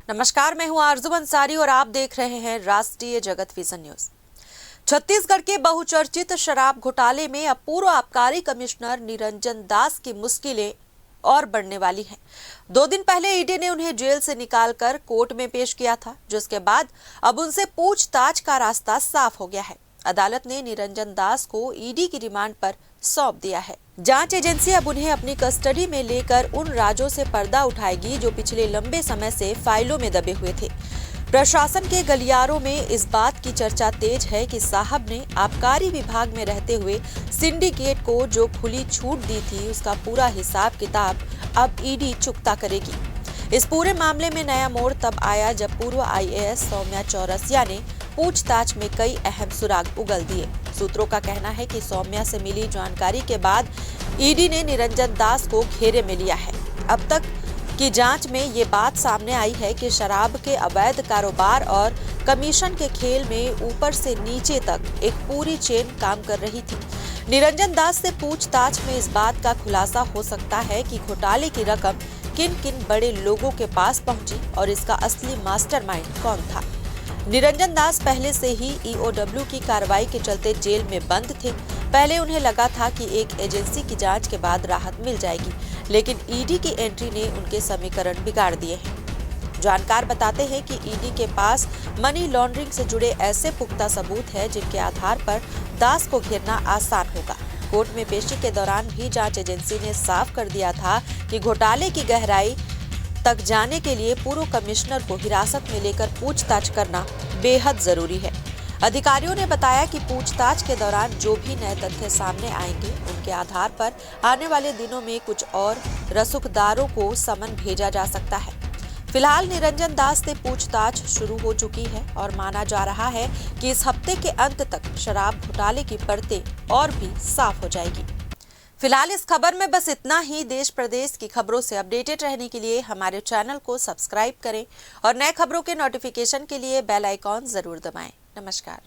नमस्कार, मैं हूं आरजू अंसारी और आप देख रहे हैं राष्ट्रीय जगत विजन न्यूज। छत्तीसगढ़ के बहुचर्चित शराब घोटाले में अब पूर्व आबकारी कमिश्नर निरंजन दास की मुश्किलें और बढ़ने वाली हैं। 2 दिन पहले ईडी ने उन्हें जेल से निकालकर कोर्ट में पेश किया था, जिसके बाद अब उनसे पूछताछ का रास्ता साफ हो गया है। अदालत ने निरंजन दास को ईडी की रिमांड पर सौंप दिया है। जांच एजेंसी अब उन्हें अपनी कस्टडी में लेकर उन राजों से पर्दा उठाएगी जो पिछले लंबे समय से फाइलों में दबे हुए थे। प्रशासन के गलियारों में इस बात की चर्चा तेज है कि साहब ने आबकारी विभाग में रहते हुए सिंडिकेट को जो खुली छूट दी थी, उसका पूरा हिसाब किताब अब ईडी चुकता करेगी। इस पूरे मामले में नया मोड़ तब आया जब पूर्व आईएएस सौम्या चौरसिया ने पूछताछ में कई अहम सुराग उगल दिए। सूत्रों का कहना है कि सौम्या से मिली जानकारी के बाद ईडी ने निरंजन दास को घेरे में लिया है। अब तक की जांच में ये बात सामने आई है कि शराब के अवैध कारोबार और कमीशन के खेल में ऊपर से नीचे तक एक पूरी चेन काम कर रही थी। निरंजन दास से पूछताछ में इस बात का खुलासा हो सकता है कि घोटाले की रकम किन किन बड़े लोगों के पास पहुंची और इसका असली मास्टरमाइंड कौन था। निरंजन दास पहले से ही ईओडब्ल्यू की कार्रवाई के चलते जेल में बंद थे। पहले उन्हें लगा था कि एक एजेंसी की जांच के बाद राहत मिल जाएगी, लेकिन ईडी की एंट्री ने उनके समीकरण बिगाड़ दिए हैं। जानकार बताते हैं कि ईडी के पास मनी लॉन्ड्रिंग से जुड़े ऐसे पुख्ता सबूत हैं जिनके आधार पर दास को घेरना आसान होगा। कोर्ट में पेशी के दौरान भी जांच एजेंसी ने साफ कर दिया था कि घोटाले की गहराई तक जाने के लिए पूर्व कमिश्नर को हिरासत में लेकर पूछताछ करना बेहद जरूरी है। अधिकारियों ने बताया कि पूछताछ के दौरान जो भी नए तथ्य सामने आएंगे, उनके आधार पर आने वाले दिनों में कुछ और रसूखदारों को समन भेजा जा सकता है। फिलहाल निरंजन दास से पूछताछ शुरू हो चुकी है और माना जा रहा है कि इस हफ्ते के अंत तक शराब घोटाले की परतें और भी साफ हो जाएगी। फिलहाल इस खबर में बस इतना ही। देश प्रदेश की खबरों से अपडेटेड रहने के लिए हमारे चैनल को सब्सक्राइब करें और नए खबरों के नोटिफिकेशन के लिए बेल आइकॉन जरूर दबाएं। नमस्कार।